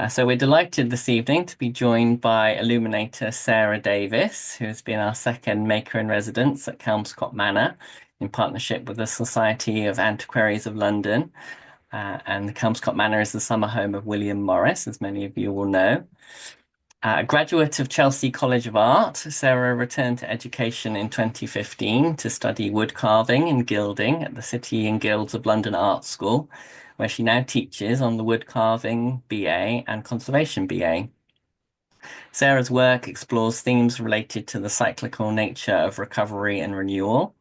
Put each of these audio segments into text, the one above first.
So we're delighted this evening to be joined by illuminator Sarah Davis, who has been our second maker in residence at Kelmscott Manor in partnership with the Society of Antiquaries of London. And the Kelmscott Manor is the summer home of William Morris, as many of you will know. A graduate of Chelsea College of Art, Sarah returned to education in 2015 to study wood carving and gilding at the City and Guilds of London Art School, where she now teaches on the Woodcarving BA and Conservation BA. Sarah's work explores themes related to the cyclical nature of recovery and renewal.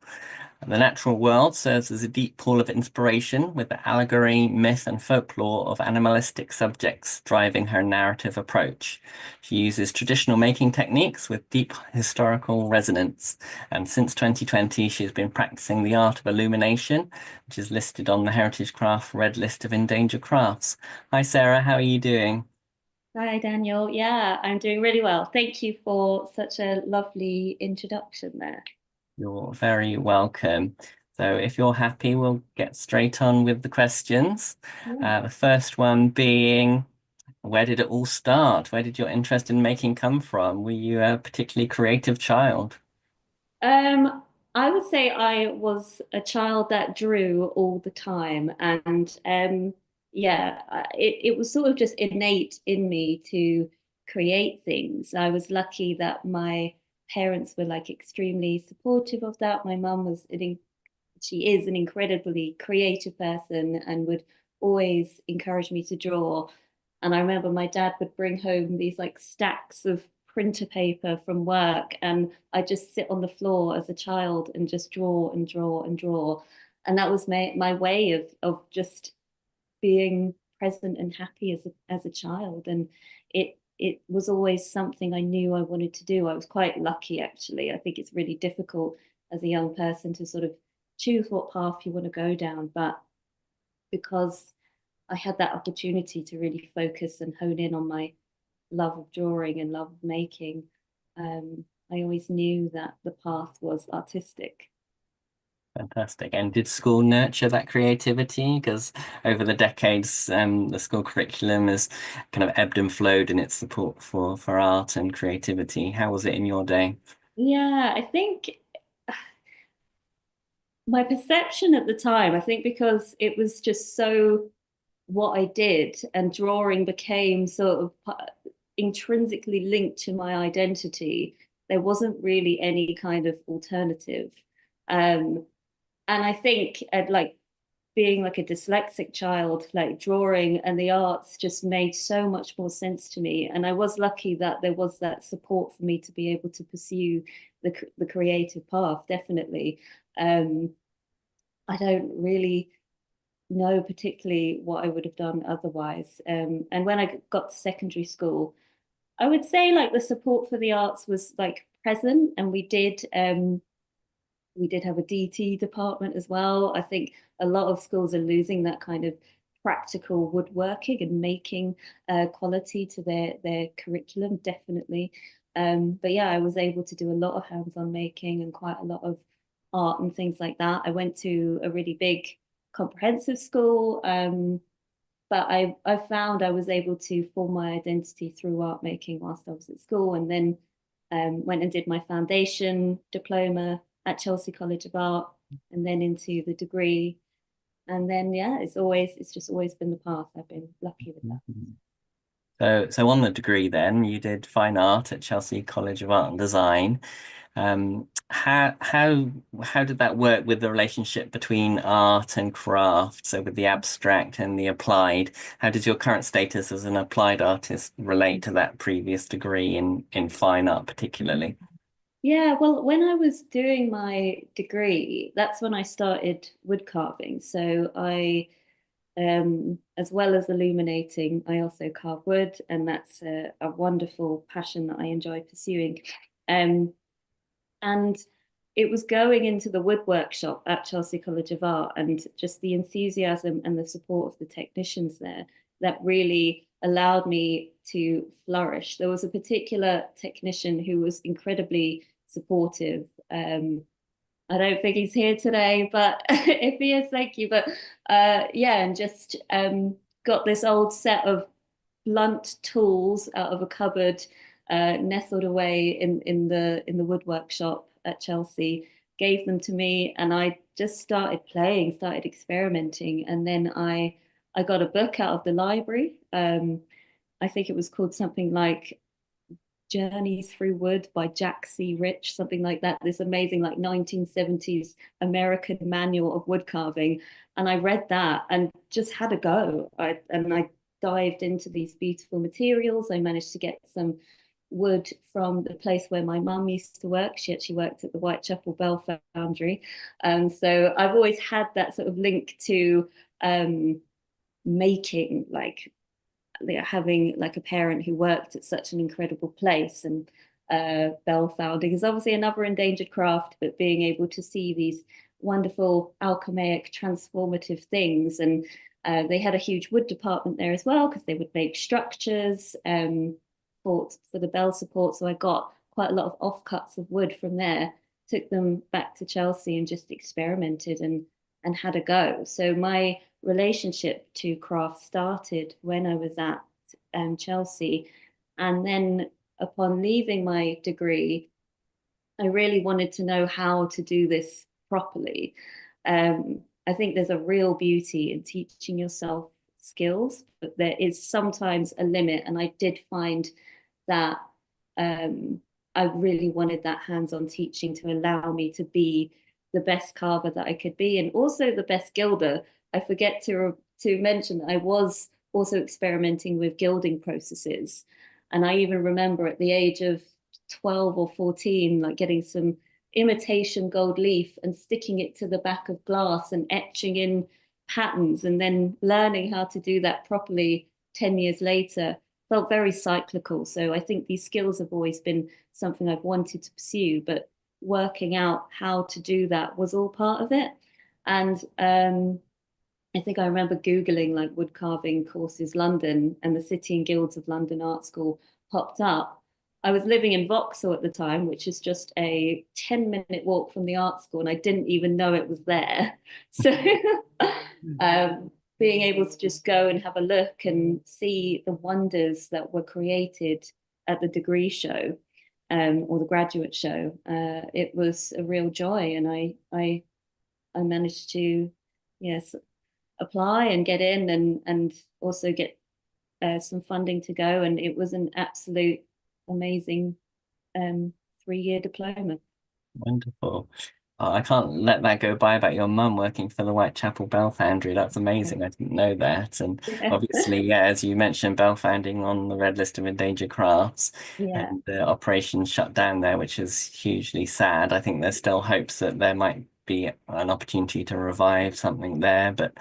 The natural world serves as a deep pool of inspiration, with the allegory, myth, and folklore of animalistic subjects driving her narrative approach. She uses traditional making techniques with deep historical resonance. And since 2020, she's been practicing the art of illumination, which is listed on the Heritage Craft Red List of Endangered Crafts. Hi, Sarah, how are you doing? Hi, Daniel. Yeah, I'm doing really well. Thank you for such a lovely introduction there. You're very welcome. So if you're happy, we'll get straight on with the questions. Yeah. The first one being, where did it all start? Where did your interest in making come from? Were you a particularly creative child? Um, I would say I was a child that drew all the time, and yeah, it was sort of just innate in me to create things. I was lucky that my parents were like extremely supportive of that. My mum was she is an incredibly creative person and would always encourage me to draw. And I remember my dad would bring home these like stacks of printer paper from work, and I just sit on the floor as a child and just draw and draw and draw. And that was my way of just being present and happy as a child. And it was always something I knew I wanted to do. I was quite lucky, actually. I think it's really difficult as a young person to sort of choose what path you want to go down, but because I had that opportunity to really focus and hone in on my love of drawing and love of making, I always knew that the path was artistic. Fantastic. And did school nurture that creativity? Because over the decades, the school curriculum has kind of ebbed and flowed in its support for art and creativity. How was it in your day? Yeah, I think my perception at the time, I think because it was just so what I did, and drawing became sort of intrinsically linked to my identity. There wasn't really any kind of alternative. Um, and I think at like being like a dyslexic child, like drawing and the arts just made so much more sense to me. And I was lucky that there was that support for me to be able to pursue the creative path, definitely. Um, I don't really know particularly what I would have done otherwise. And when I got to secondary school, I would say like the support for the arts was like present, and we did have a DT department as well. I think a lot of schools are losing that kind of practical woodworking and making quality to their curriculum, definitely. But yeah, I was able to do a lot of hands-on making and quite a lot of art and things like that. I went to a really big comprehensive school, but I found I was able to form my identity through art making whilst I was at school, and then went and did my foundation diploma at Chelsea College of Art, and then into the degree. And then yeah, it's just always been the path. I've been lucky with that. So on the degree then, you did fine art at Chelsea College of Art and Design. How did that work with the relationship between art and craft? So with the abstract and the applied, how does your current status as an applied artist relate to that previous degree in fine art particularly? Yeah, well, when I was doing my degree, that's when I started wood carving. So as well as illuminating, I also carve wood, and that's a wonderful passion that I enjoy pursuing. Um, and it was going into the wood workshop at Chelsea College of Art and just the enthusiasm and the support of the technicians there that really allowed me to flourish. There was a particular technician who was incredibly supportive. I don't think he's here today, but if he is, thank you. But yeah, and just got this old set of blunt tools out of a cupboard, nestled away in the woodwork shop at Chelsea, gave them to me, and I just started playing, started experimenting, and then I got a book out of the library. I think it was called something like Journeys Through Wood by Jack C. Rich, something like that. This amazing, like 1970s American manual of wood carving. And I read that and just had a go. I dived into these beautiful materials. I managed to get some wood from the place where my mum used to work. She actually worked at the Whitechapel Bell Foundry. So I've always had that sort of link to making, like having like a parent who worked at such an incredible place, and bell founding is obviously another endangered craft, but being able to see these wonderful alchemaic transformative things, and they had a huge wood department there as well because they would make structures for the bell support. So I got quite a lot of offcuts of wood from there, took them back to Chelsea and just experimented and had a go. So my relationship to craft started when I was at Chelsea. And then upon leaving my degree, I really wanted to know how to do this properly. I think there's a real beauty in teaching yourself skills, but there is sometimes a limit. And I did find that I really wanted that hands-on teaching to allow me to be the best carver that I could be, and also the best gilder. I forget to mention that I was also experimenting with gilding processes, and I even remember at the age of 12 or 14, like getting some imitation gold leaf and sticking it to the back of glass and etching in patterns, and then learning how to do that properly 10 years later. Felt very cyclical. So I think these skills have always been something I've wanted to pursue, but working out how to do that was all part of it. And I think I remember Googling like wood carving courses London, and the City and Guilds of London Art School popped up. I was living in Vauxhall at the time, which is just a 10-minute walk from the art school, and I didn't even know it was there. So being able to just go and have a look and see the wonders that were created at the degree show, or the graduate show, it was a real joy. And I managed to, yes, apply and get in, and also get some funding to go. And it was an absolute amazing 3-year diploma. Wonderful. I can't let that go by about your mum working for the Whitechapel Bell Foundry. That's amazing. I didn't know that. And Yeah. obviously, yeah, as you mentioned, bell founding on the red list of endangered crafts, Yeah. and the operation shut down there, which is hugely sad. I think there's still hopes that there might be an opportunity to revive something there, but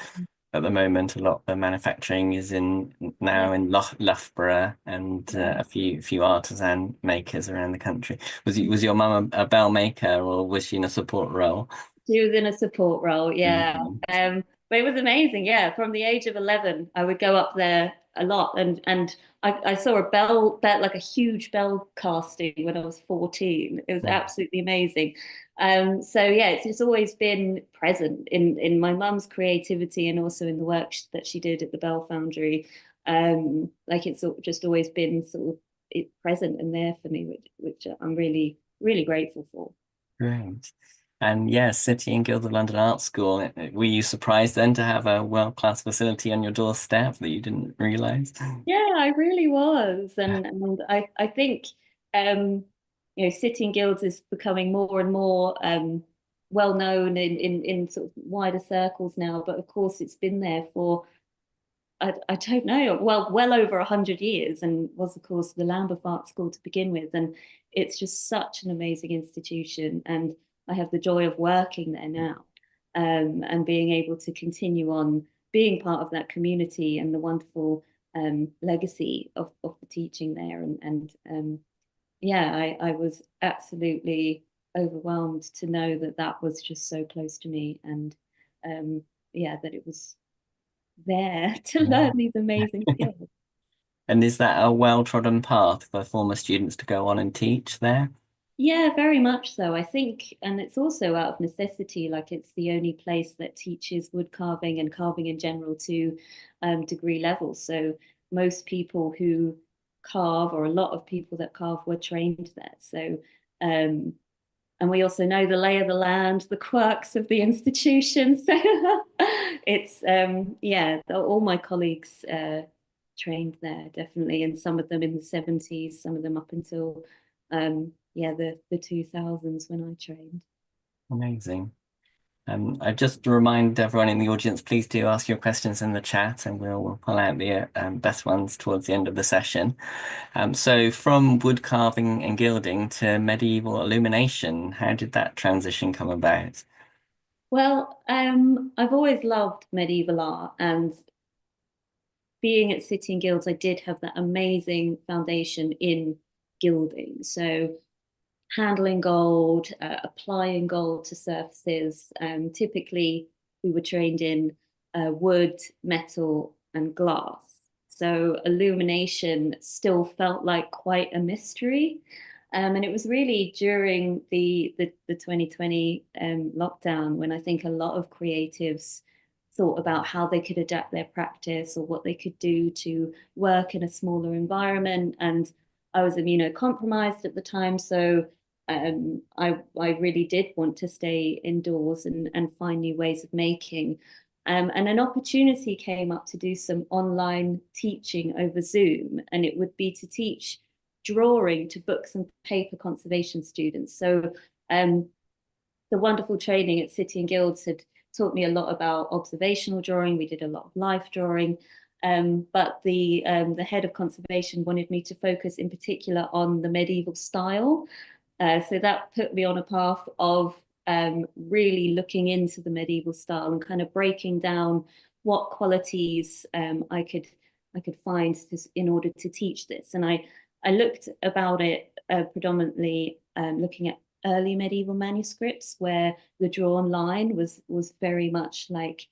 at the moment, a lot of the manufacturing is in Yeah. now in Loughborough, and Yeah. a few artisan makers around the country. Was your mum a bell maker, or was she in a support role? She was in a support role, yeah. Mhm. But it was amazing, yeah. From the age of 11, I would go up there a lot, and I saw a bell, like a huge bell casting when I was 14. It was absolutely amazing. So yeah, it's always been present in my mum's creativity, and also in the work that she did at the Bell Foundry. Like it's just always been sort of present and there for me, which I'm really, really grateful for. Great. And yes, City and Guild of London Art School. Were you surprised then to have a world-class facility on your doorstep that you didn't realize? Yeah, I really was. And I think City and Guilds is becoming more and more well known in sort of wider circles now. But of course it's been there for I don't know, well over 100 years, and was of course the Lambeth Art School to begin with. And it's just such an amazing institution, and I have the joy of working there now, and being able to continue on being part of that community and the wonderful legacy of the teaching there. And yeah, I was absolutely overwhelmed to know that that was just so close to me, and yeah, that it was there to learn Yeah. these amazing skills. And is that a well-trodden path for former students to go on and teach there? Yeah, very much so. I think, and it's also out of necessity, like it's the only place that teaches wood carving and carving in general to degree levels. So most people who carve, or a lot of people that carve, were trained there. So, and we also know the lay of the land, the quirks of the institution. So it's yeah, all my colleagues trained there definitely, and some of them in the 70s, some of them up until yeah, the 2000s when I trained. Amazing. I just remind everyone in the audience, please do ask your questions in the chat and we'll pull out the best ones towards the end of the session. So from wood carving and gilding to medieval illumination, how did that transition come about? Well, I've always loved medieval art, and being at City and Guilds, I did have that amazing foundation in gilding. So handling gold, applying gold to surfaces. Typically, we were trained in wood, metal, and glass. So illumination still felt like quite a mystery. And it was really during the 2020 lockdown when I think a lot of creatives thought about how they could adapt their practice or what they could do to work in a smaller environment. And I was immunocompromised at the time, so I really did want to stay indoors and find new ways of making. And an opportunity came up to do some online teaching over Zoom, and it would be to teach drawing to books and paper conservation students. So the wonderful training at City and Guilds had taught me a lot about observational drawing. We did a lot of life drawing. But the head of conservation wanted me to focus in particular on the medieval style. So that put me on a path of really looking into the medieval style and kind of breaking down what qualities I could find in order to teach this. And I looked about it predominantly looking at early medieval manuscripts where the drawn line was very much like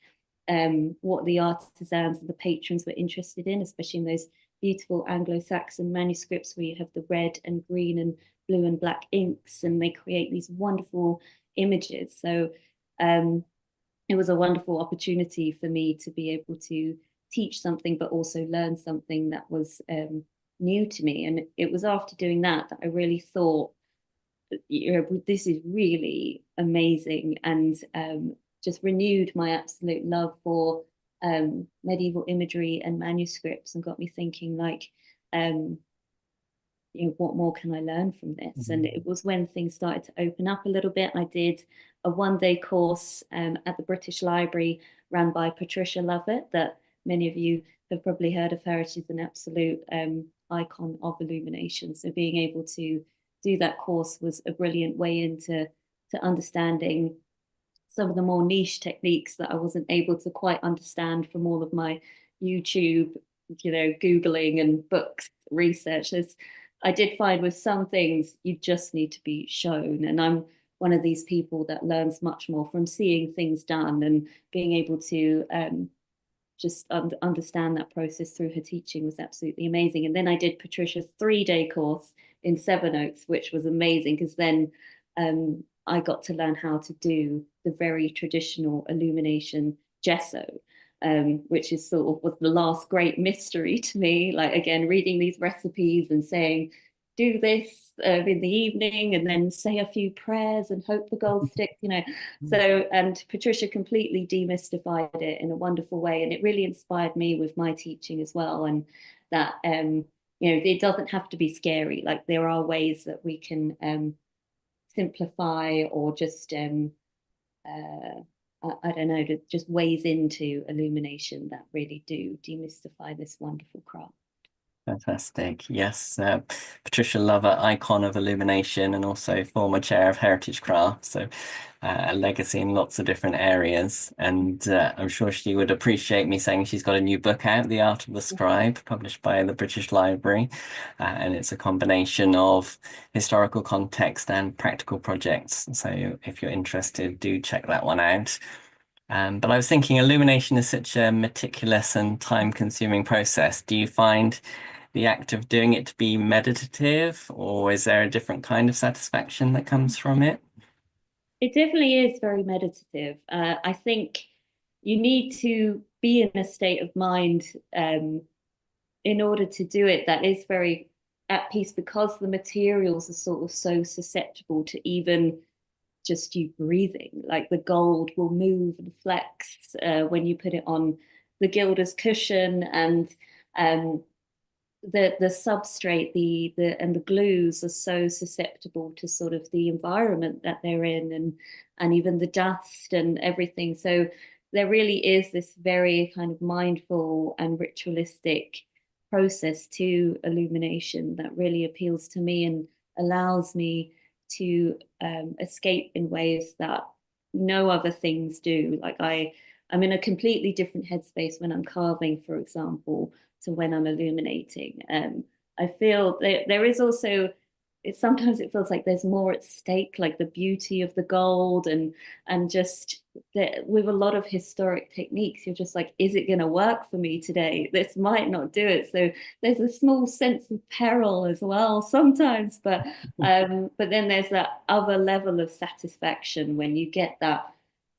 what the artisans and the patrons were interested in, especially in those beautiful Anglo-Saxon manuscripts where you have the red and green and blue and black inks, and they create these wonderful images. So it was a wonderful opportunity for me to be able to teach something, but also learn something that was new to me. And it was after doing that that I really thought, this is really amazing, and just renewed my absolute love for medieval imagery and manuscripts, and got me thinking like, what more can I learn from this? And it was when things started to open up a little bit. I did a one-day course at the British Library ran by Patricia Lovett, that many of you have probably heard of her. She's an absolute icon of illumination. So being able to do that course was a brilliant way into understanding some of the more niche techniques that I wasn't able to quite understand from all of my YouTube, Googling and books research. I did find with some things you just need to be shown. And I'm one of these people that learns much more from seeing things done, and being able to just understand that process through her teaching was absolutely amazing. And then I did Patricia's 3-day course in Sevenoaks, which was amazing because then I got to learn how to do the very traditional illumination gesso, which is sort of was the last great mystery to me. Like, again, reading these recipes and saying, do this in the evening and then say a few prayers and hope the gold sticks. So, and Patricia completely demystified it in a wonderful way. And it really inspired me with my teaching as well. And that, it doesn't have to be scary. Like, there are ways that we can simplify or just I don't know, just ways into illumination that really do demystify this wonderful craft. Fantastic. Yes, Patricia Lover, icon of illumination and also former chair of Heritage Craft. So a legacy in lots of different areas. And I'm sure she would appreciate me saying she's got a new book out, The Art of the Scribe, published by the British Library. And it's a combination of historical context and practical projects. So if you're interested, do check that one out. But I was thinking illumination is such a meticulous and time-consuming process. Do you find the act of doing it to be meditative, or is there a different kind of satisfaction that comes from it? It definitely is very meditative. I think you need to be in a state of mind in order to do it, that is very at peace, because the materials are sort of so susceptible to even just you breathing. Like the gold will move and flex when you put it on the gilder's cushion, and um, the substrate, the and the glues are so susceptible to sort of the environment that they're in, and even the dust and everything. So there really is this very kind of mindful and ritualistic process to illumination that really appeals to me and allows me to escape in ways that no other things do. Like I'm in a completely different headspace when I'm carving, for example, to when I'm illuminating. I feel there is also, sometimes it feels like there's more at stake, like the beauty of the gold, and just with a lot of historic techniques, you're just like, is it going to work for me today? This might not do it. So there's a small sense of peril as well sometimes, but then there's that other level of satisfaction when you get that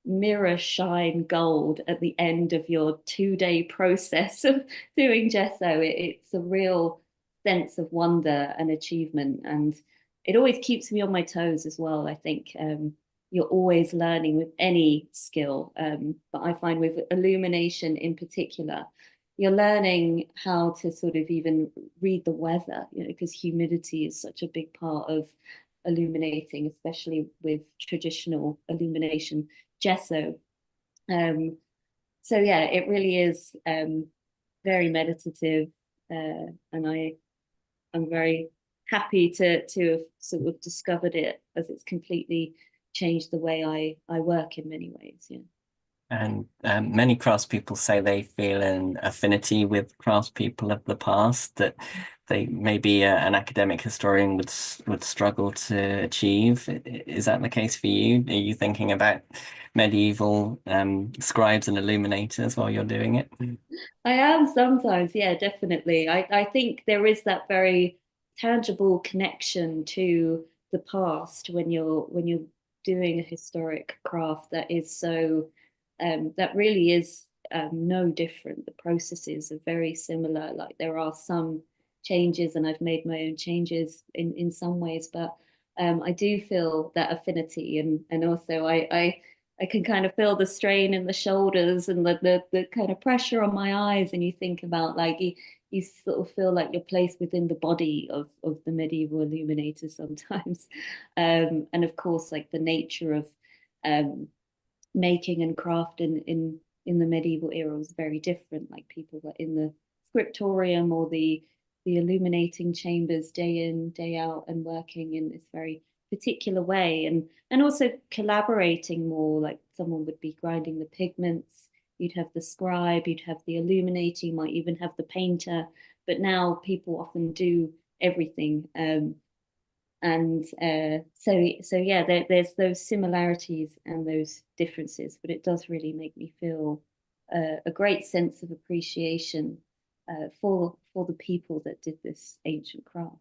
mirror shine gold at the end of your 2 day process of doing gesso. It's a real sense of wonder and achievement, and it always keeps me on my toes as well. I think you're always learning with any skill, but I find with illumination in particular, you're learning how to sort of even read the weather, because humidity is such a big part of illuminating, especially with traditional illumination gesso. Um, so yeah, it really is very meditative, and I'm very happy to have sort of discovered it, as it's completely changed the way I work in many ways. Yeah. And many craftspeople say they feel an affinity with craftspeople of the past that they maybe an academic historian would struggle to achieve. Is that the case for you? Are you thinking about medieval scribes and illuminators while you're doing it? I am sometimes, yeah, definitely. I think there is that very tangible connection to the past when you're doing a historic craft that is so that really is no different. The processes are very similar. Like there are some changes, and I've made my own changes in some ways, but I do feel that affinity, and also I can kind of feel the strain in the shoulders and the kind of pressure on my eyes. And you think about like you sort of feel like you're placed within the body of the medieval illuminators sometimes. And of course, like the nature of um, making and craft in the medieval era was very different. Like people were in the scriptorium or the illuminating chambers day in, day out, and working in this very particular way, and also collaborating more. Like someone would be grinding the pigments, you'd have the scribe, you'd have the illuminator, you might even have the painter. But now people often do everything. And so yeah, there's those similarities and those differences, but it does really make me feel a great sense of appreciation for the people that did this ancient craft.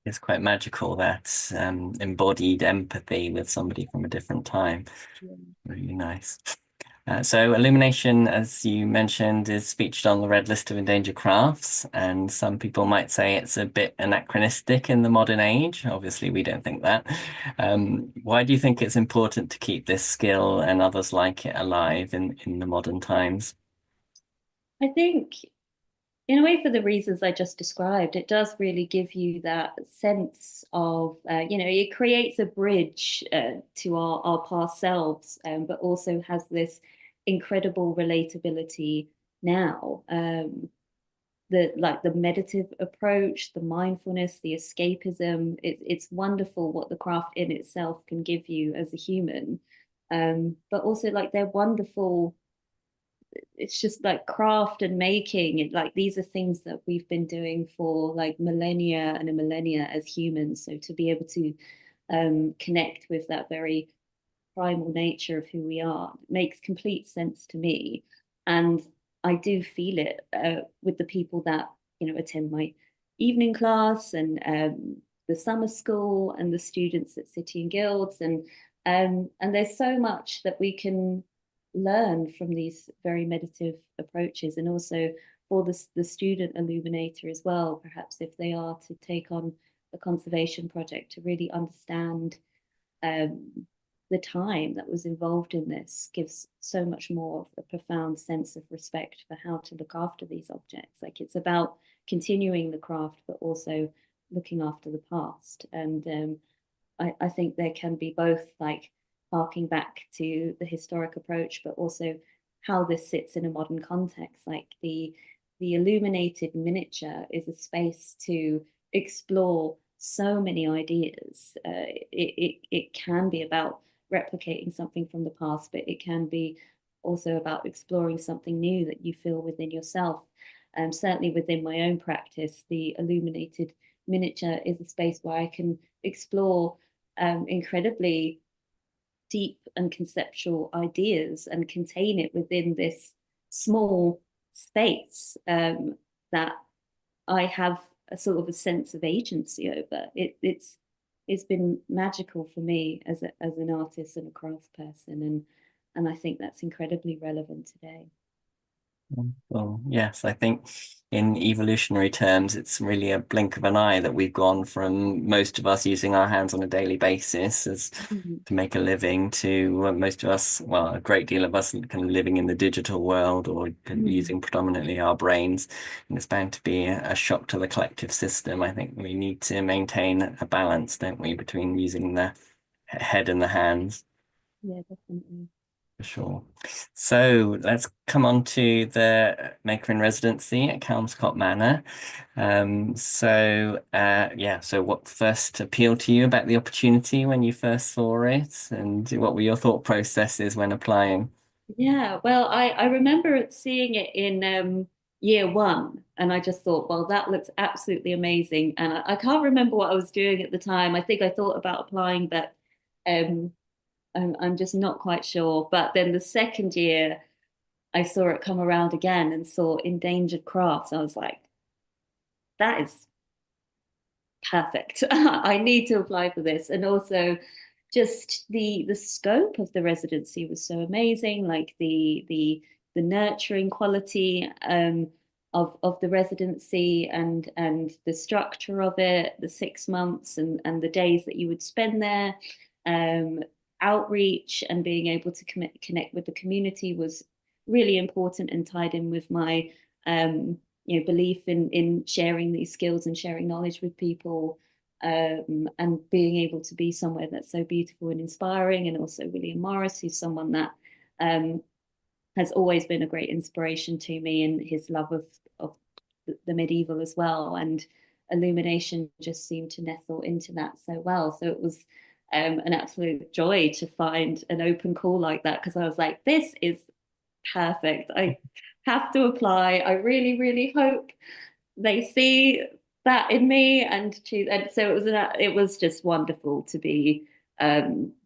It's quite magical, that embodied empathy with somebody from a different time. Yeah. Really nice. So illumination, as you mentioned, is featured on the Red List of Endangered Crafts, and some people might say it's a bit anachronistic in the modern age. Obviously, we don't think that. Why do you think it's important to keep this skill and others like it alive in the modern times? I think in a way, for the reasons I just described, it does really give you that sense of, it creates a bridge to our past selves, but also has this incredible relatability now. The meditative approach, the mindfulness, the escapism, it's wonderful what the craft in itself can give you as a human. But also like they're wonderful, it's just like craft and making it, like these are things that we've been doing for like millennia and a millennia as humans. So to be able to connect with that very primal nature of who we are makes complete sense to me. And I do feel it with the people that attend my evening class, and the summer school, and the students at City and Guilds, and there's so much that we can learn from these very meditative approaches, and also for the student illuminator as well, perhaps if they are to take on a conservation project, to really understand um, the time that was involved in this gives so much more of a profound sense of respect for how to look after these objects. Like it's about continuing the craft, but also looking after the past. And I think there can be both like harking back to the historic approach, but also how this sits in a modern context. Like the illuminated miniature is a space to explore so many ideas. It can be about replicating something from the past, but it can be also about exploring something new that you feel within yourself. Certainly within my own practice, the illuminated miniature is a space where I can explore incredibly deep and conceptual ideas and contain it within this small space that I have a sort of a sense of agency over. It's been magical for me as an artist and a crafts person, and I think that's incredibly relevant today. Well, yes, I think in evolutionary terms, it's really a blink of an eye that we've gone from most of us using our hands on a daily basis as Mhm. to make a living to most of us, well, a great deal of us kind of living in the digital world or Mhm. using predominantly our brains. And it's bound to be a shock to the collective system. I think we need to maintain a balance, don't we, between using the head and the hands. Yeah, definitely. For sure. So let's come on to the maker in residency at Kelmscott Manor. Yeah, so what first appealed to you about the opportunity when you first saw it, and what were your thought processes when applying? Yeah, well, I remember seeing it in year one, and I just thought, well, that looks absolutely amazing. And I can't remember what I was doing at the time. I think I thought about applying, but um, I'm just not quite sure. But then the second year, I saw it come around again and saw endangered crafts. I was like, that is perfect. I need to apply for this. And also just the scope of the residency was so amazing, like the nurturing quality of the residency and the structure of it, the 6 months and the days that you would spend there. Um, Outreach and being able to connect with the community was really important and tied in with my belief in sharing these skills and sharing knowledge with people, and being able to be somewhere that's so beautiful and inspiring. And also William Morris, who's someone that um, has always been a great inspiration to me, and his love of the medieval as well. And illumination just seemed to nestle into that so well. So it was an absolute joy to find an open call like that, because I was like, this is perfect. I have to apply. I really, really hope they see that in me and choose. And so it was just wonderful to be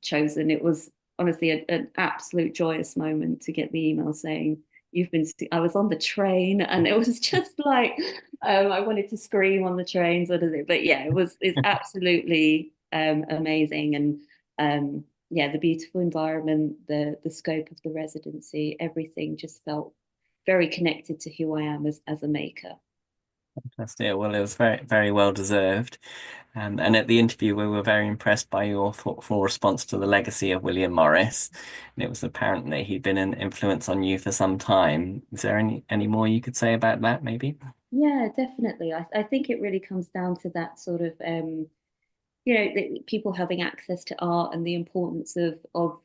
chosen. It was honestly an absolute joyous moment to get the email saying you've been. I was on the train, and it was just like I wanted to scream on the trains. What is it? But yeah, it's absolutely amazing. And yeah, the beautiful environment, the scope of the residency, everything just felt very connected to who I am as a maker. That's it. Well, it was very, very well deserved. And at the interview, we were very impressed by your thoughtful response to the legacy of William Morris. And it was apparent that he'd been an influence on you for some time. Is there any more you could say about that, maybe? Yeah, definitely. I think it really comes down to that sort of people having access to art and the importance of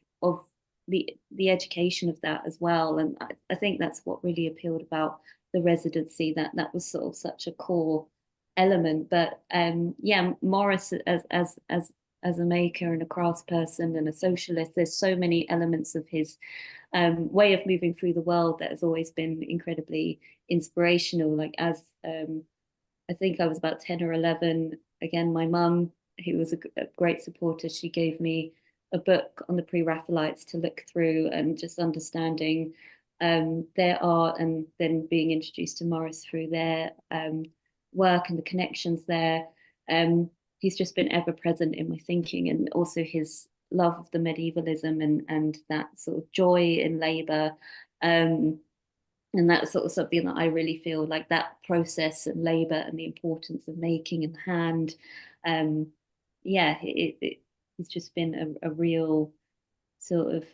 the education of that as well. And I think that's what really appealed about the residency, that was sort of such a core element. But yeah, Morris as a maker and a craftsperson and a socialist, there's so many elements of his way of moving through the world that has always been incredibly inspirational. Like as I think I was about 10 or 11. Again, my mum, who was a great supporter, she gave me a book on the pre-Raphaelites to look through, and just understanding their art, and then being introduced to Morris through their work and the connections there. He's just been ever present in my thinking, and also his love of the medievalism and that sort of joy in labour. Um, And that's sort of something that I really feel like that process and labor and the importance of making in the hand. Um, yeah, it's just been a real sort of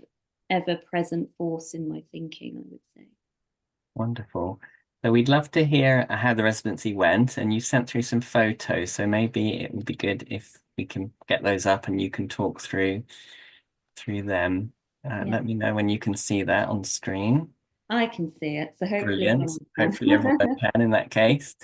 ever present force in my thinking, I would say. Wonderful. So we'd love to hear how the residency went, and you sent through some photos, so maybe it would be good if we can get those up and you can talk through them. Yeah, Let me know when you can see that on screen. I can see it. So hopefully Brilliant. everyone Hopefully everyone can. can in that case.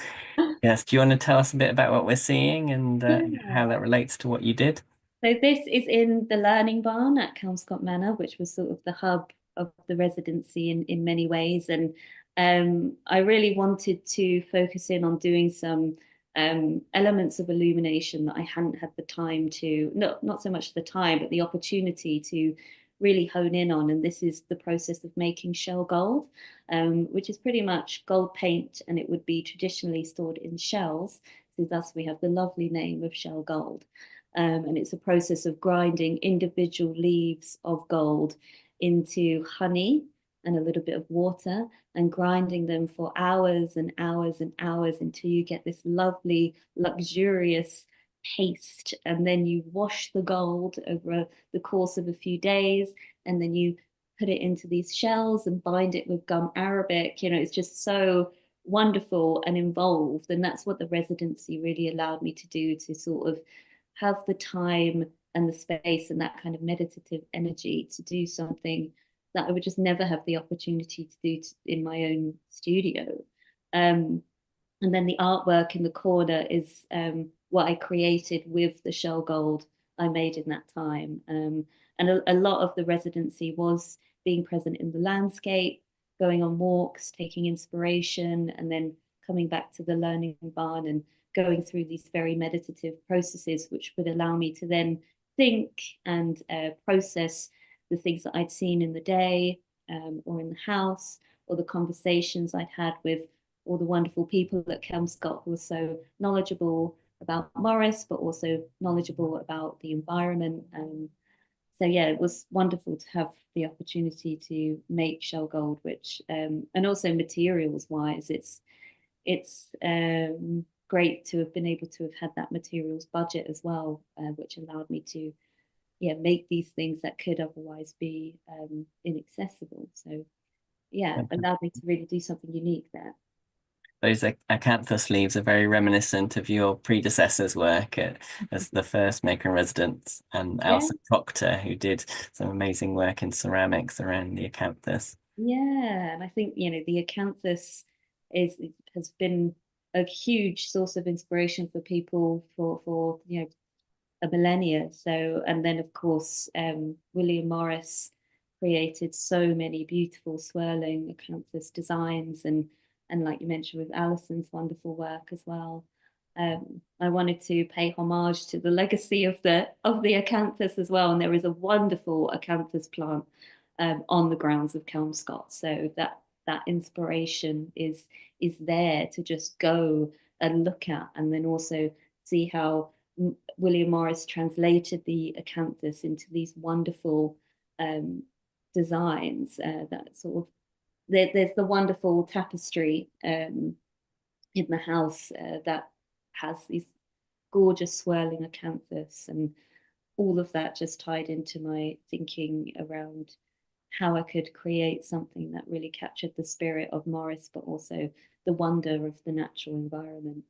Yes. Do you want to tell us a bit about what we're seeing and Yeah. how that relates to what you did? So this is in the Learning Barn at Kelmscott Manor, which was sort of the hub of the residency in many ways. And I really wanted to focus in on doing some elements of illumination that I hadn't had the time to, not so much the time, but the opportunity to really hone in on. And this is the process of making shell gold, which is pretty much gold paint, and it would be traditionally stored in shells. So thus we have the lovely name of shell gold. And it's a process of grinding individual leaves of gold into honey and a little bit of water and grinding them for hours and hours and hours until you get this lovely, luxurious paste. And then you wash the gold over the course of a few days, and then you put it into these shells and bind it with gum arabic. It's just so wonderful and involved. And that's what the residency really allowed me to do, to sort of have the time and the space and that kind of meditative energy to do something that I would just never have the opportunity to do in my own studio. Um, and then the artwork in the corner is what I created with the shell gold I made in that time. And a lot of the residency was being present in the landscape, going on walks, taking inspiration, and then coming back to the learning barn and going through these very meditative processes, which would allow me to then think and process the things that I'd seen in the day or in the house, or the conversations I'd had with all the wonderful people at Kelmscott who were so knowledgeable about Morris, but also knowledgeable about the environment. So yeah, it was wonderful to have the opportunity to make shell gold, which and also materials wise, it's great to have been able to have had that materials budget as well, which allowed me to make these things that could otherwise be inaccessible. So yeah, allowed me to really do something unique there. Those acanthus leaves are very reminiscent of your predecessor's work as the first maker in residence, and Yeah, Alison Proctor, who did some amazing work in ceramics around the acanthus. yeah, and I think the acanthus is has been a huge source of inspiration for people for a millennia. So, and then of course, William Morris created so many beautiful swirling acanthus designs, and like you mentioned with Alison's wonderful work as well. I wanted to pay homage to the legacy of the acanthus as well, and there is a wonderful acanthus plant on the grounds of Kelmscott, so that inspiration is there to just go and look at, and then also see how William Morris translated the acanthus into these wonderful um, designs that sort of there's the wonderful tapestry in the house that has these gorgeous swirling acanthus, and all of that just tied into my thinking around how I could create something that really captured the spirit of Morris, but also the wonder of the natural environment.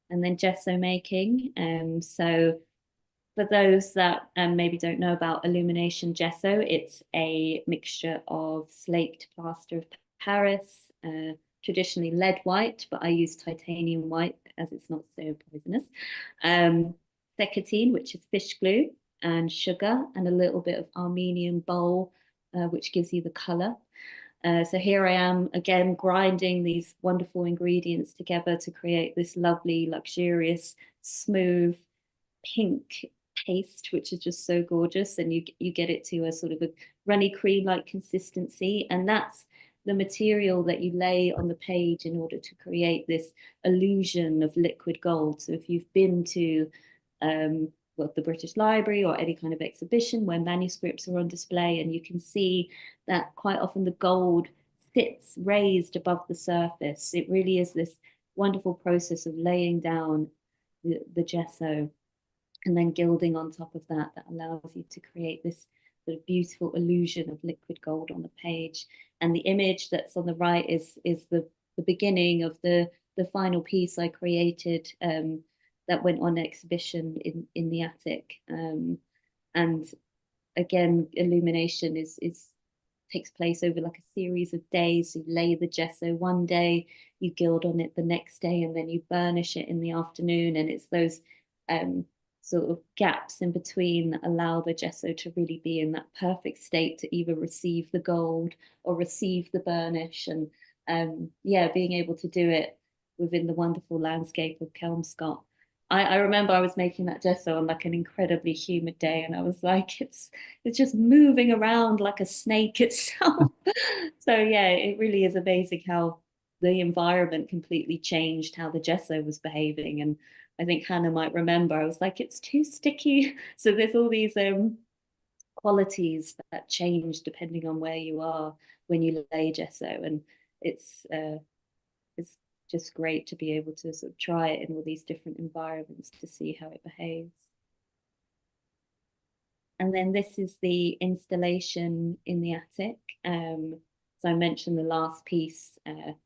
And then gesso making. So for those that maybe don't know about illumination gesso, it's a mixture of slaked plaster of Paris, traditionally lead white, but I use titanium white as it's not so poisonous. Um, Thecatine, which is fish glue, and sugar, and a little bit of Armenian bole, which gives you the color. So here I am again grinding these wonderful ingredients together to create this lovely, luxurious, smooth, pink paste, which is just so gorgeous. And you get it to a sort of a runny cream-like consistency. And that's the material that you lay on the page in order to create this illusion of liquid gold. So if you've been to well, the British Library or any kind of exhibition where manuscripts are on display, and you can see that quite often the gold sits raised above the surface. It really is this wonderful process of laying down the gesso and then gilding on top of that that allows you to create this sort of beautiful illusion of liquid gold on the page. And the image that's on the right is the beginning of the final piece I created, that went on exhibition in the attic. And again, illumination is takes place over like a series of days. You lay the gesso one day, you gild on it the next day, and then you burnish it in the afternoon. And it's those sort of gaps in between that allow the gesso to really be in that perfect state to either receive the gold or receive the burnish. And yeah, being able to do it within the wonderful landscape of Kelmscott. I remember I was making that gesso on like an incredibly humid day, and I was like, it's just moving around like a snake itself. So yeah, it really is amazing how the environment completely changed how the gesso was behaving. And I think Hannah might remember, I was like, it's too sticky. So there's all these qualities that change depending on where you are when you lay gesso. And it's just great to be able to sort of try it in all these different environments to see how it behaves. And then this is the installation in the attic. So I mentioned the last piece kind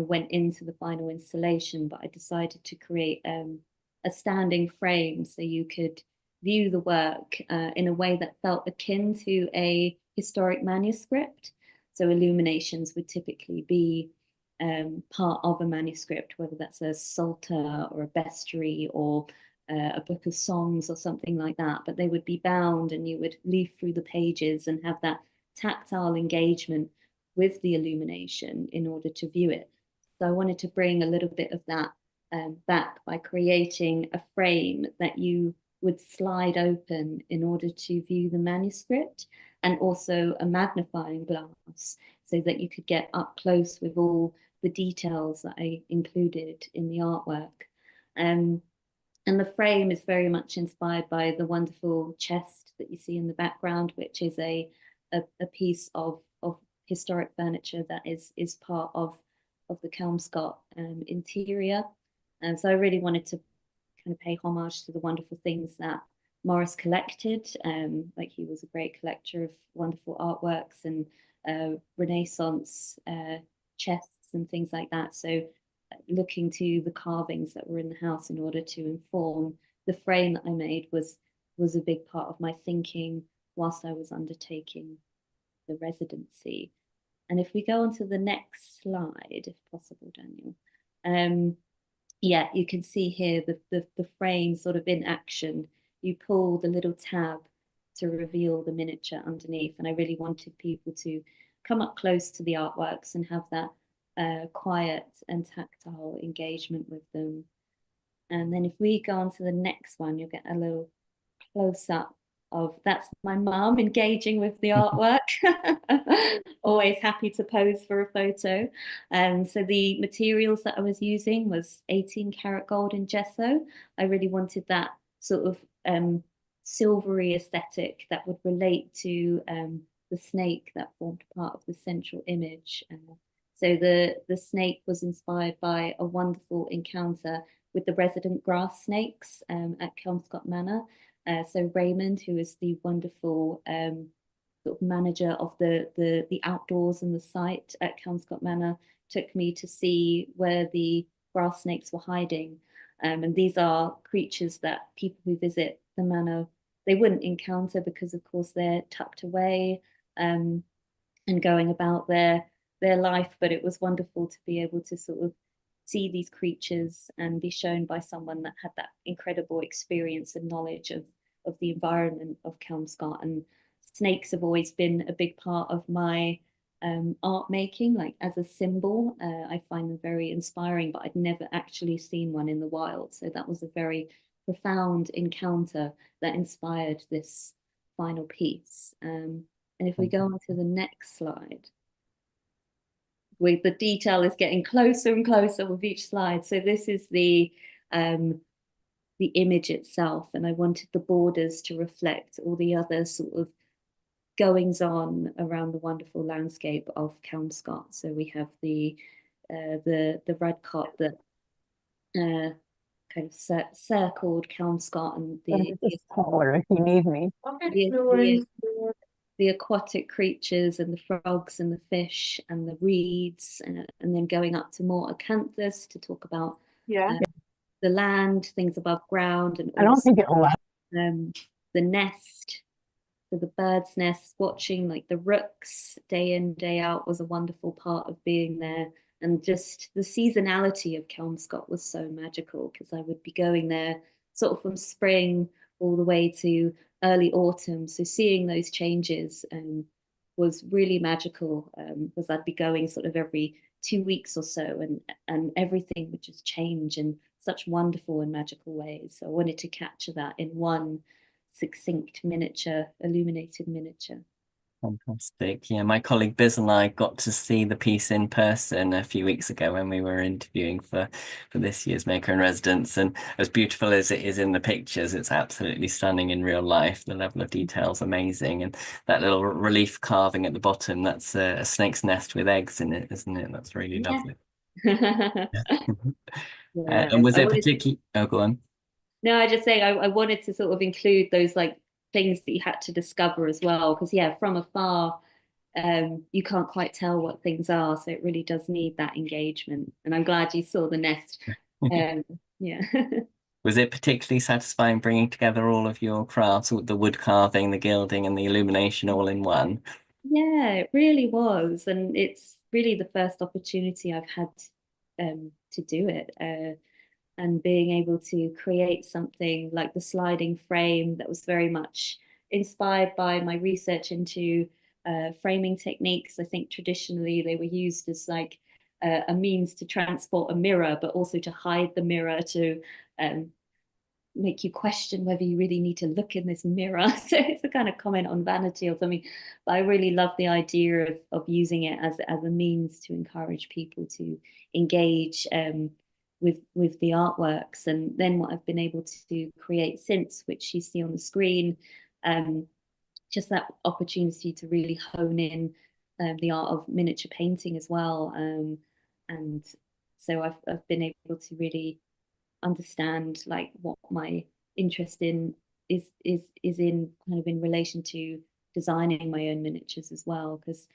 of went into the final installation, but I decided to create a standing frame so you could view the work in a way that felt akin to a historic manuscript. So illuminations would typically be part of a manuscript, whether that's a psalter or a bestiary or a book of songs or something like that. But they would be bound, and you would leaf through the pages and have that tactile engagement with the illumination in order to view it. So I wanted to bring a little bit of that back by creating a frame that you would slide open in order to view the manuscript, and also a magnifying glass so that you could get up close with all the details that I included in the artwork. Um, and the frame is very much inspired by the wonderful chest that you see in the background, which is a piece of historic furniture that is part of the Kelmscott interior. And so I really wanted to kind of pay homage to the wonderful things that Morris collected. Like he was a great collector of wonderful artworks and Renaissance chests and things like that. So looking to the carvings that were in the house in order to inform the frame that I made was a big part of my thinking whilst I was undertaking the residency. And if we go on to the next slide, if possible, Daniel. Yeah, you can see here the frame sort of in action. You pull the little tab to reveal the miniature underneath. And I really wanted people to come up close to the artworks and have that quiet and tactile engagement with them. And then if we go on to the next one, you'll get a little close up of that's my mum engaging with the artwork. Always happy to pose for a photo. So the materials that I was using was 18 karat gold in gesso. I really wanted that sort of silvery aesthetic that would relate to the snake that formed part of the central image. So the snake was inspired by a wonderful encounter with the resident grass snakes at Kelmscott Manor. So Raymond, who is the wonderful sort of manager of the outdoors and the site at Kelmscott Manor, took me to see where the grass snakes were hiding. And these are creatures that people who visit the manor, they wouldn't encounter because of course they're tucked away and going about their life. But it was wonderful to be able to sort of see these creatures and be shown by someone that had that incredible experience and knowledge of the environment of Kelmscott. And snakes have always been a big part of my art making, like as a symbol. I find them very inspiring, but I'd never actually seen one in the wild. So that was a very profound encounter that inspired this final piece. And if we go on to the next slide, with the detail is getting closer and closer with each slide. So this is the the image itself, and I wanted the borders to reflect all the other sort of goings on around the wonderful landscape of Kelmscott. So we have the red cot that kind of circled Kelmscott, and This is taller if you need me. Okay, no worries. The aquatic creatures and the frogs and the fish and the reeds, and then going up to more acanthus to talk about the land, things above ground, and I don't think it will. The nest, so the bird's nest, watching like the rooks day in, day out was a wonderful part of being there. And just the seasonality of Kelmscott was so magical because I would be going there sort of from spring all the way to early autumn. So seeing those changes was really magical because I'd be going sort of every 2 weeks or so, and everything would just change in such wonderful and magical ways. So I wanted to capture that in one succinct miniature, illuminated miniature. Fantastic. Yeah, my colleague Biz and I got to see the piece in person a few weeks ago when we were interviewing for this year's Maker in Residence. And as beautiful as it is in the pictures, it's absolutely stunning in real life. The level of detail is amazing. And that little relief carving at the bottom, that's a snake's nest with eggs in it, isn't it? That's really lovely. And was I it wanted to, particularly... Oh, go on. no, I just say I wanted to sort of include those like things that you had to discover as well, because yeah, from afar, you can't quite tell what things are, so it really does need that engagement. And I'm glad you saw the nest. Yeah. Was it particularly satisfying bringing together all of your crafts, the wood carving, the gilding, and the illumination all in one? Yeah, it really was. And it's really the first opportunity I've had to do it. And being able to create something like the sliding frame that was very much inspired by my research into framing techniques. I think traditionally they were used as like a means to transport a mirror, but also to hide the mirror, to make you question whether you really need to look in this mirror. So it's a kind of comment on vanity or something. But I really love the idea of using it as a means to encourage people to engage with the artworks. And then what I've been able to create since, which you see on the screen, just that opportunity to really hone in the art of miniature painting as well. And so I've been able to really understand like what my interest in is in kind of in relation to designing my own miniatures as well, because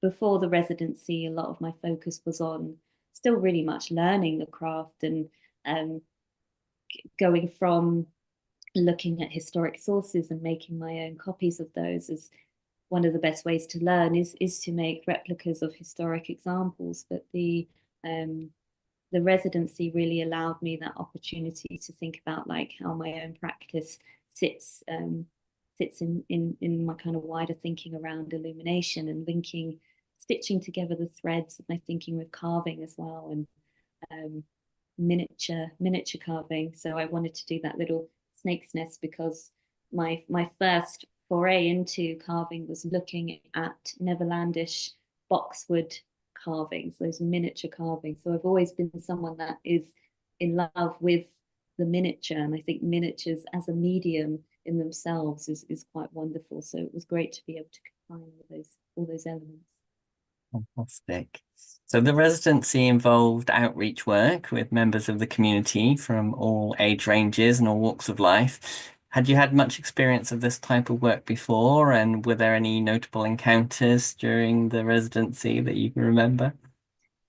before the residency a lot of my focus was on still really much learning the craft, and um, going from looking at historic sources and making my own copies of those is one of the best ways to learn is to make replicas of historic examples. But the residency really allowed me that opportunity to think about like how my own practice sits in my kind of wider thinking around illumination and stitching together the threads of my thinking with carving as well, and miniature carving. So I wanted to do that little snake's nest because my first foray into carving was looking at Netherlandish boxwood carvings, those miniature carvings. So I've always been someone that is in love with the miniature, and I think miniatures as a medium in themselves is quite wonderful. So it was great to be able to combine all those elements. Fantastic. So the residency involved outreach work with members of the community from all age ranges and all walks of life. Had you had much experience of this type of work before, and were there any notable encounters during the residency that you can remember?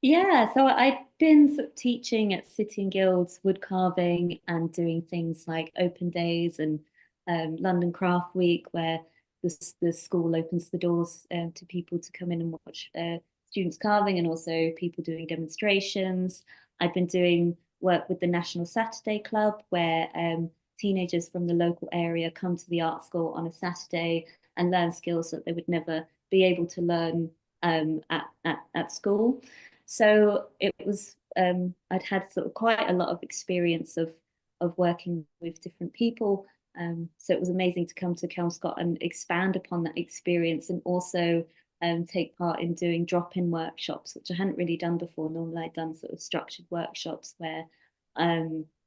Yeah, so I'd been sort of teaching at City and Guilds wood carving and doing things like open days and London Craft Week, where the school opens the doors to people to come in and watch students carving, and also people doing demonstrations. I've been doing work with the National Saturday Club, where teenagers from the local area come to the art school on a Saturday and learn skills that they would never be able to learn at school. So it was I'd had sort of quite a lot of experience of working with different people. So it was amazing to come to Kelmscott and expand upon that experience, and also take part in doing drop-in workshops, which I hadn't really done before. Normally I'd done sort of structured workshops where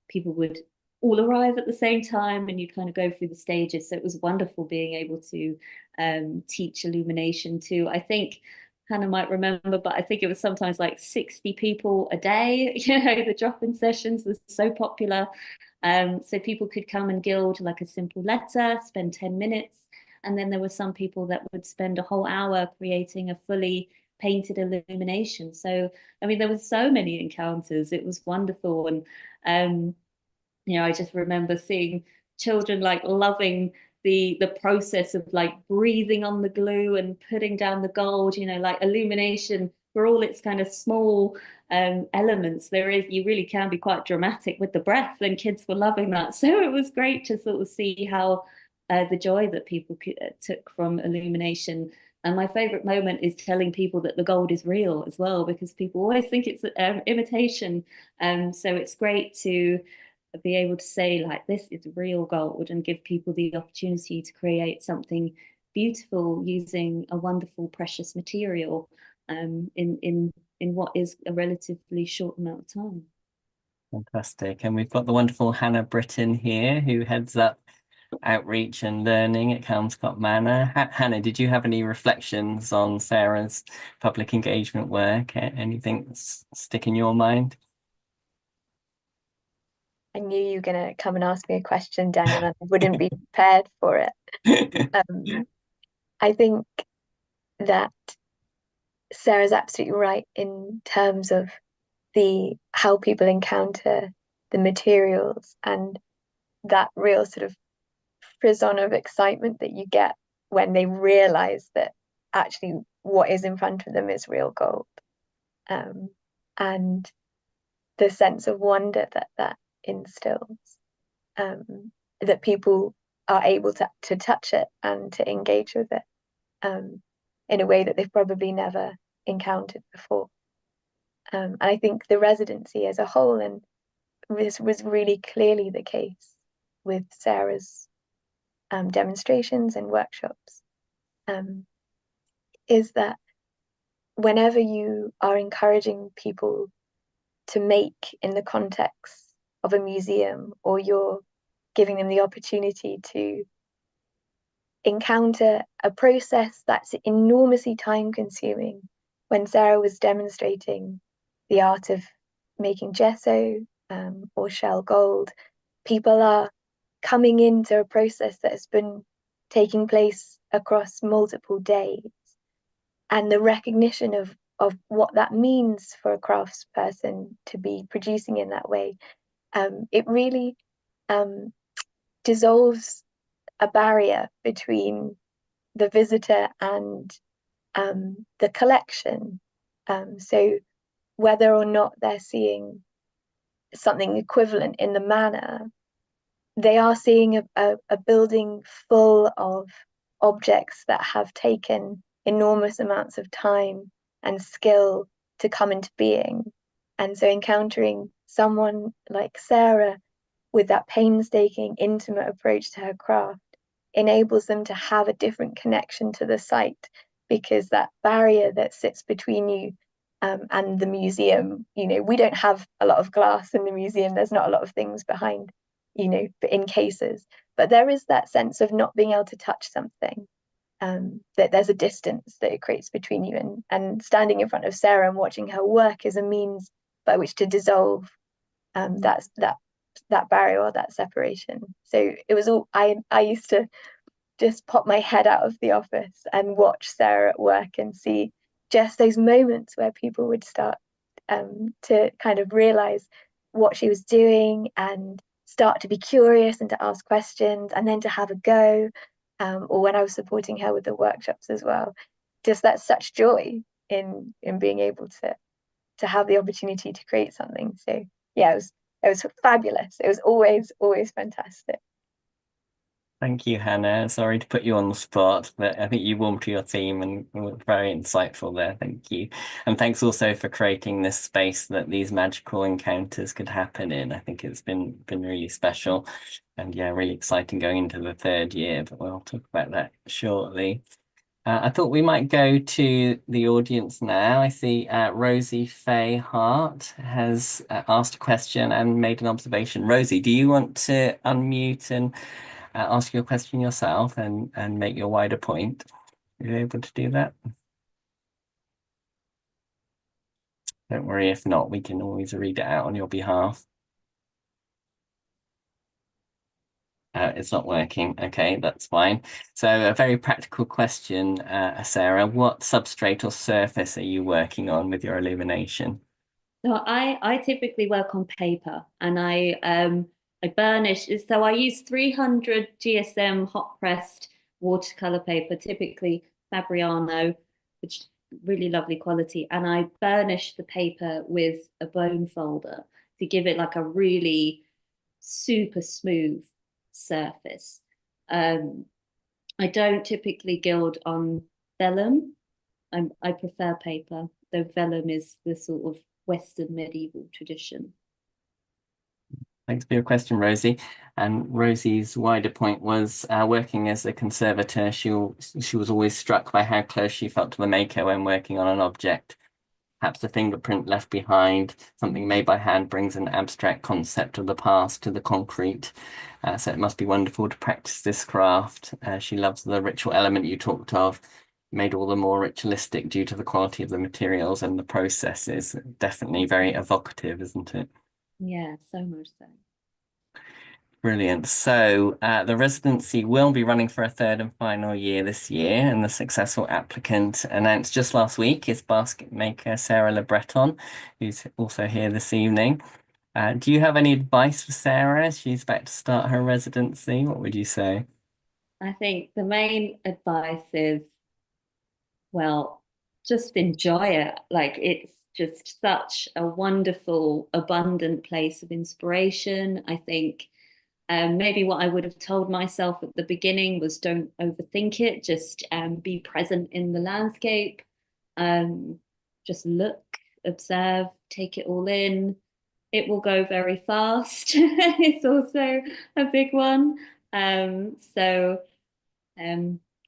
people would all arrive at the same time and you kind of go through the stages. So it was wonderful being able to teach illumination too. I think Hannah might remember, but I think it was sometimes like 60 people a day. The drop-in sessions was so popular. So people could come and gild like a simple letter, spend 10 minutes. And then there were some people that would spend a whole hour creating a fully painted illumination. So, I mean, there were so many encounters. It was wonderful. And, I just remember seeing children like loving the process of like breathing on the glue and putting down the gold, like illumination for all its kind of small elements. You really can be quite dramatic with the breath, and kids were loving that. So it was great to sort of see how the joy that people took from illumination. And my favorite moment is telling people that the gold is real as well, because people always think it's imitation. So it's great to be able to say like, this is real gold, and give people the opportunity to create something beautiful using a wonderful precious material in what is a relatively short amount of time. Fantastic. And we've got the wonderful Hannah Britton here, who heads up outreach and learning at Kelmscott Manor. Hannah, did you have any reflections on Sarah's public engagement work? Anything stick in your mind? I knew you were going to come and ask me a question, Daniel, and I wouldn't be prepared for it. I think that Sarah's absolutely right in terms of how people encounter the materials, and that real sort of frisson of excitement that you get when they realize that actually what is in front of them is real gold, and the sense of wonder that instills, that people are able to touch it and to engage with it in a way that they've probably never encountered before. And I think the residency as a whole, and this was really clearly the case with Sarah's demonstrations and workshops, is that whenever you are encouraging people to make in the context of a museum, or you're giving them the opportunity to encounter a process that's enormously time consuming. When Sarah was demonstrating the art of making gesso or shell gold, people are coming into a process that has been taking place across multiple days, and the recognition of what that means for a craftsperson to be producing in that way, it really dissolves a barrier between the visitor and the collection. So whether or not they're seeing something equivalent in the manor, they are seeing a building full of objects that have taken enormous amounts of time and skill to come into being. And so encountering someone like Sarah with that painstaking, intimate approach to her craft enables them to have a different connection to the site, because that barrier that sits between you and the museum, we don't have a lot of glass in the museum. There's not a lot of things behind, in cases, but there is that sense of not being able to touch something, that there's a distance that it creates between you, and standing in front of Sarah and watching her work is a means by which to dissolve that barrier or that separation. So it was all, I used to just pop my head out of the office and watch Sarah at work and see just those moments where people would start to kind of realize what she was doing and start to be curious and to ask questions, and then to have a go, or when I was supporting her with the workshops as well. Just that's such joy in being able to have the opportunity to create something. So yeah, it was fabulous. It was always fantastic. Thank you, Hannah. Sorry to put you on the spot, but I think you warmed to your theme and were very insightful there. Thank you. And thanks also for creating this space that these magical encounters could happen in. I think it's been really special, and yeah, really exciting going into the third year, but we'll talk about that shortly. I thought we might go to the audience now. I see Rosie Fay Hart has asked a question and made an observation. Rosie, do you want to unmute and ask your question yourself and make your wider point? Are you able to do that? Don't worry if not, we can always read it out on your behalf. It's not working. Okay, that's fine. So a very practical question, Sarah. What substrate or surface are you working on with your illumination? So I typically work on paper, and I burnish. So I use 300 GSM hot pressed watercolor paper, typically Fabriano, which really lovely quality, and I burnish the paper with a bone folder to give it like a really super smooth surface. I don't typically gild on vellum. I prefer paper, though vellum is the sort of Western medieval tradition. Thanks for your question, Rosie. And Rosie's wider point was working as a conservator, she was always struck by how close she felt to the maker when working on an object. Perhaps a fingerprint left behind, something made by hand brings an abstract concept of the past to the concrete. So it must be wonderful to practice this craft. She loves the ritual element you talked of, made all the more ritualistic due to the quality of the materials and the processes. Definitely very evocative, isn't it? Yeah, so much so. Brilliant. So the residency will be running for a third and final year this year, and the successful applicant announced just last week is basket maker Sarah Le Breton, who's also here this evening. Do you have any advice for Sarah? She's about to start her residency. What would you say? I think the main advice is, well, just enjoy it. Like it's just such a wonderful, abundant place of inspiration. I think maybe what I would have told myself at the beginning was don't overthink it, just be present in the landscape, just look, observe, take it all in. It will go very fast. It's also a big one. So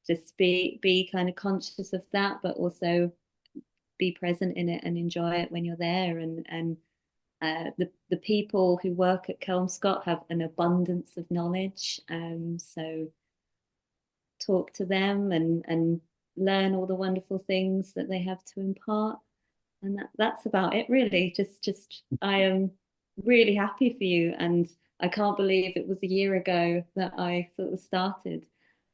just be kind of conscious of that, but also be present in it and enjoy it when you're there. And the people who work at Kelmscott have an abundance of knowledge. So talk to them and learn all the wonderful things that they have to impart. And that's about it, really. Just I am really happy for you, and I can't believe it was a year ago that I sort of started.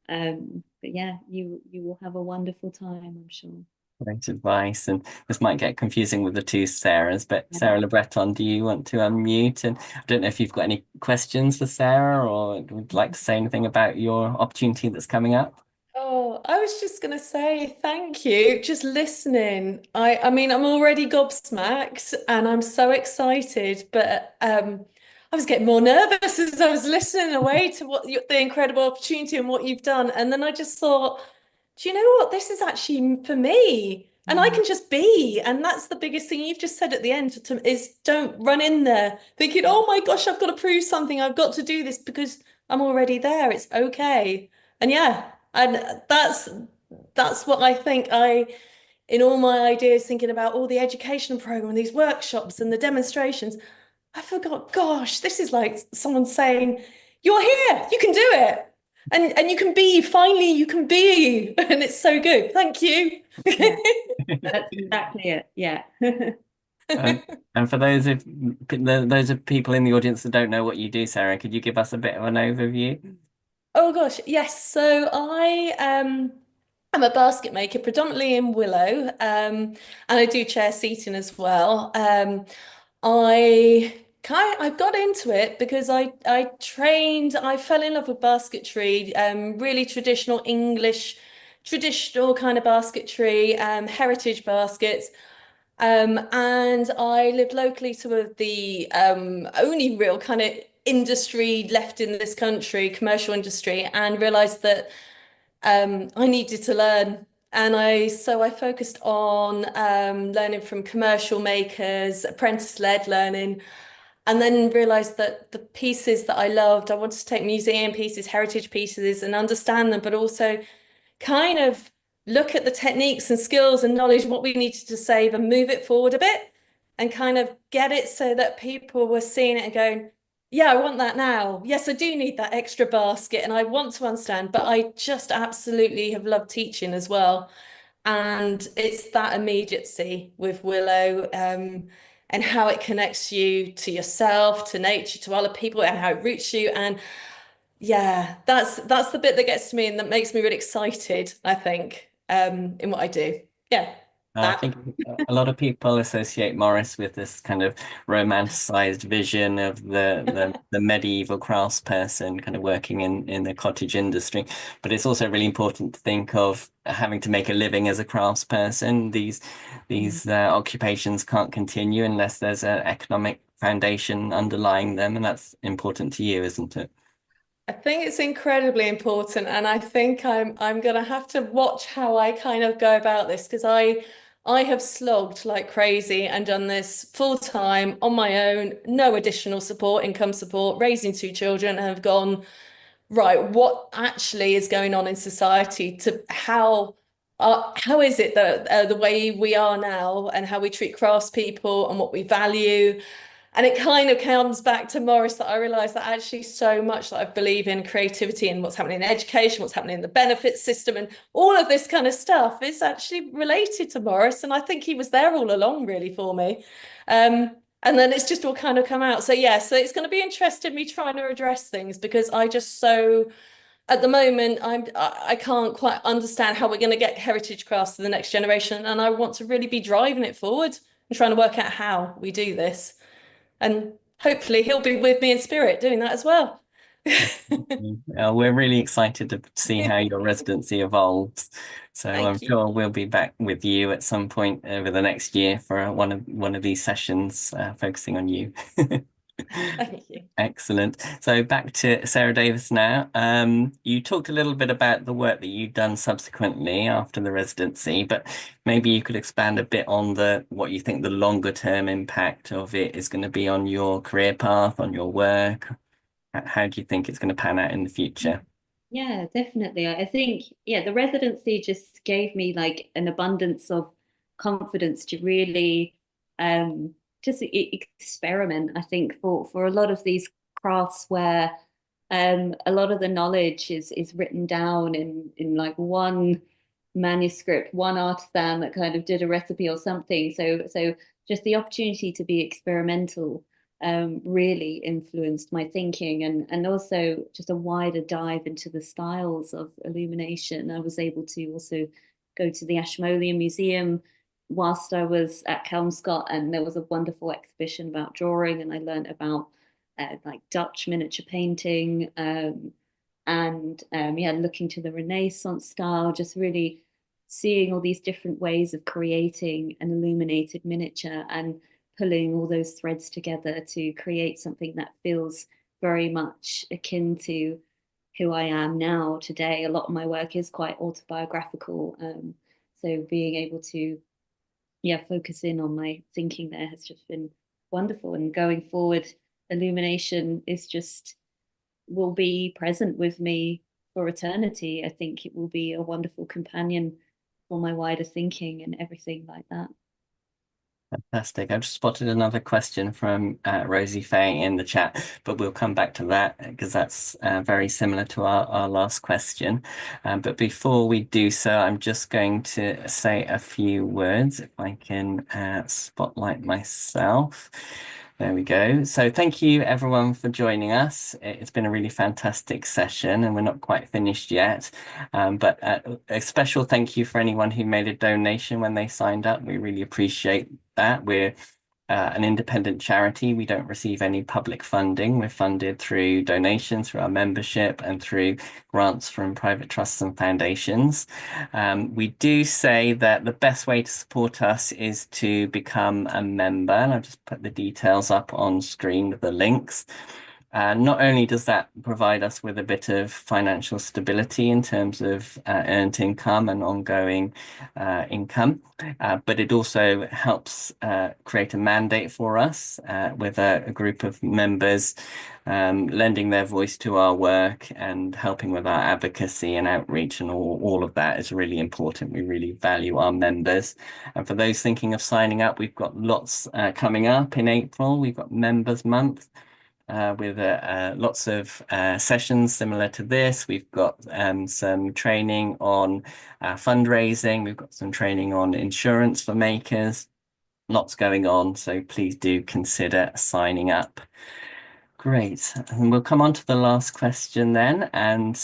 But yeah, you will have a wonderful time, I'm sure. Great advice. And this might get confusing with the two Sarahs, but Sarah Le Breton, do you want to unmute? And I don't know if you've got any questions for Sarah or would like to say anything about your opportunity that's coming up. Oh, I was just going to say thank you. Just listening. I mean, I'm already gobsmacked and I'm so excited, but I was getting more nervous as I was listening away to what the incredible opportunity and what you've done. And then I just thought, do you know what? This is actually for me. And I can just be. And that's the biggest thing you've just said at the end is don't run in there thinking, oh my gosh, I've got to prove something. I've got to do this because I'm already there. It's okay. And yeah. And that's what I think in all my ideas, thinking about all the educational program, these workshops and the demonstrations, I forgot, gosh, this is like someone saying, you're here, you can do it. And you can be, finally you can be. And it's so good. Thank you. Yeah, that's exactly it. Yeah. And for those of people in the audience that don't know what you do, Sarah, could you give us a bit of an overview? Oh gosh, yes. So I am a basket maker, predominantly in willow, and I do chair seating as well. I've got into it because I fell in love with basketry, really traditional English, traditional kind of basketry, heritage baskets. And I lived locally to the only real kind of industry left in this country, commercial industry, and realized that I needed to learn. And so I focused on learning from commercial makers, apprentice-led learning, and then realized that the pieces that I loved, I wanted to take museum pieces, heritage pieces, and understand them, but also kind of look at the techniques and skills and knowledge, what we needed to save, and move it forward a bit and kind of get it so that people were seeing it and going, yeah, I want that now. Yes, I do need that extra basket and I want to understand, but I just absolutely have loved teaching as well. And it's that immediacy with Willow, and how it connects you to yourself, to nature, to other people, and how it roots you. And yeah, that's the bit that gets to me and that makes me really excited, I think, in what I do. Yeah. I think a lot of people associate Morris with this kind of romanticized vision of the medieval craftsperson kind of working in the cottage industry. But it's also really important to think of having to make a living as a craftsperson. These occupations can't continue unless there's an economic foundation underlying them, and that's important to you, isn't it? I think it's incredibly important, and I think I'm gonna have to watch how I kind of go about this, because I have slogged like crazy and done this full time on my own, no additional support, income support, raising two children, and have gone, right, what actually is going on in society, to how is it that the way we are now and how we treat craftspeople and what we value. And it kind of comes back to Morris, that I realised that actually so much that I believe in creativity and what's happening in education, what's happening in the benefits system, and all of this kind of stuff is actually related to Morris. And I think he was there all along, really, for me. And then it's just all kind of come out. So yeah, so it's going to be interesting me trying to address things, because I just so at the moment I can't quite understand how we're going to get heritage crafts to the next generation, and I want to really be driving it forward and trying to work out how we do this. And hopefully he'll be with me in spirit doing that as well. We're really excited to see how your residency evolves. So I'm Thank you. sure we'll be back with you at some point over the next year for one of these sessions focusing on you. Thank you. Excellent. So back to Sarah Davis now. You talked a little bit about the work that you've done subsequently after the residency, but maybe you could expand a bit on what you think the longer term impact of it is going to be on your career path, on your work. How do you think it's going to pan out in the future? Yeah, definitely. I think, yeah, the residency just gave me like an abundance of confidence to really just experiment. I think for a lot of these crafts where a lot of the knowledge is written down in like one manuscript, one artisan that kind of did a recipe or something. So just the opportunity to be experimental really influenced my thinking, and also just a wider dive into the styles of illumination. I was able to also go to the Ashmolean Museum whilst I was at Kelmscott, and there was a wonderful exhibition about drawing, and I learned about like Dutch miniature painting, and yeah, looking to the Renaissance style, just really seeing all these different ways of creating an illuminated miniature and pulling all those threads together to create something that feels very much akin to who I am now today. A lot of my work is quite autobiographical. So being able to, yeah, focus in on my thinking there has just been wonderful. And going forward, illumination is just will be present with me for eternity. I think it will be a wonderful companion for my wider thinking and everything like that. Fantastic. I've just spotted another question from Rosie Fay in the chat, but we'll come back to that because that's very similar to our last question. But before we do so, I'm just going to say a few words if I can spotlight myself. There we go. So thank you everyone for joining us. It's been a really fantastic session and we're not quite finished yet. But a special thank you for anyone who made a donation when they signed up. We really appreciate that. We're an independent charity. We don't receive any public funding. We're funded through donations, through our membership, and through grants from private trusts and foundations. We do say that the best way to support us is to become a member, and I'll just put the details up on screen with the links. Not only does that provide us with a bit of financial stability in terms of earned income and ongoing income, but it also helps create a mandate for us with a group of members lending their voice to our work and helping with our advocacy and outreach, and all of that is really important. We really value our members. And for those thinking of signing up, we've got lots coming up in April. We've got Members Month with lots of sessions similar to this. We've got some training on fundraising. We've got some training on insurance for makers. Lots going on, so please do consider signing up. Great. And we'll come on to the last question then. And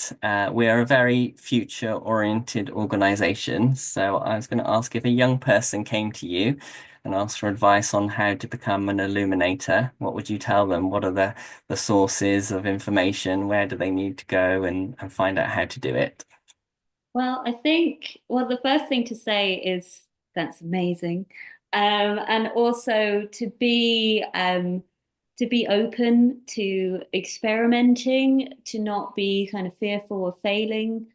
we are a very future-oriented organisation. So I was going to ask, if a young person came to you and asked for advice on how to become an illuminator, what would you tell them? What are the sources of information? Where do they need to go and find out how to do it? Well, I think, well, the first thing to say is that's amazing. And also to be open to experimenting, to not be kind of fearful of failing.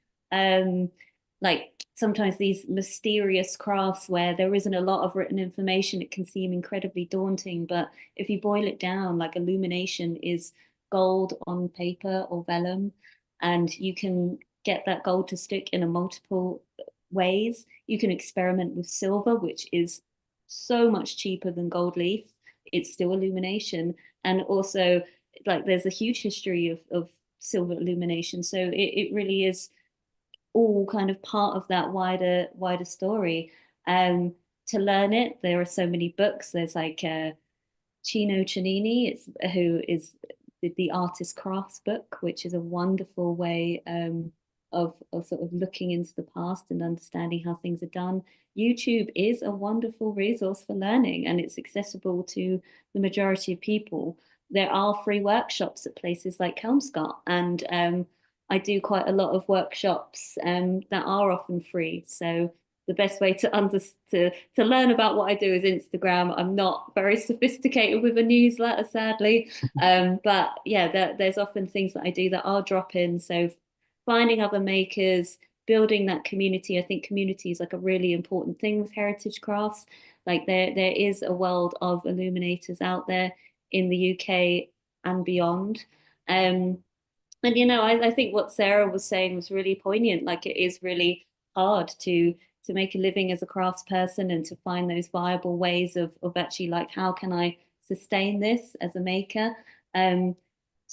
Like sometimes these mysterious crafts where there isn't a lot of written information, it can seem incredibly daunting. But if you boil it down, like illumination is gold on paper or vellum, and you can get that gold to stick in a multiple ways. You can experiment with silver, which is so much cheaper than gold leaf. It's still illumination. And also, like, there's a huge history of silver illumination. So it really is all kind of part of that wider story. To learn it, there are so many books. There's like Chino Chinini, who is the Artist Crafts book, which is a wonderful way of sort of looking into the past and understanding how things are done. YouTube is a wonderful resource for learning, and it's accessible to the majority of people. There are free workshops at places like Kelmscott, and I do quite a lot of workshops that are often free. So the best way to learn about what I do is Instagram. I'm not very sophisticated with a newsletter, sadly, but yeah, there's often things that I do that are drop-in. So finding other makers, building that community. I think community is like a really important thing with heritage crafts. Like there is a world of illuminators out there in the UK and beyond. And you know, I think what Sarah was saying was really poignant. Like it is really hard to make a living as a craftsperson and to find those viable ways of actually like, how can I sustain this as a maker?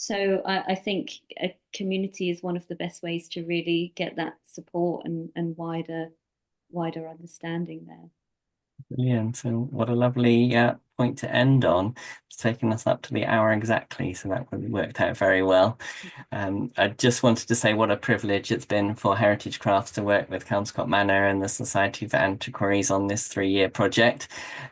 So I think a community is one of the best ways to really get that support and wider understanding there. Brilliant. So what a lovely point to end on. It's taken us up to the hour exactly, so that really worked out very well. I just wanted to say what a privilege it's been for Heritage Crafts to work with Kelmscott Manor and the Society of Antiquaries on this 3-year project.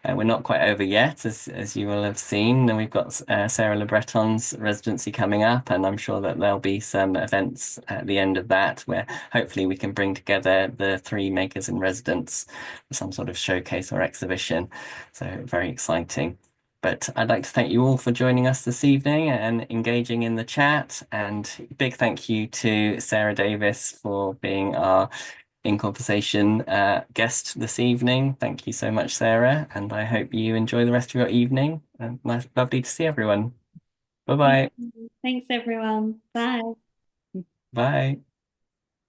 We're not quite over yet, as you will have seen, and we've got Sarah Le Breton's residency coming up, and I'm sure that there'll be some events at the end of that where hopefully we can bring together the 3 makers in residence for some sort of showcase or exhibition. So very exciting. But I'd like to thank you all for joining us this evening and engaging in the chat. And big thank you to Sarah Davis for being our In Conversation guest this evening. Thank you so much, Sarah. And I hope you enjoy the rest of your evening. And lovely to see everyone. Bye-bye. Thanks, everyone. Bye. Bye.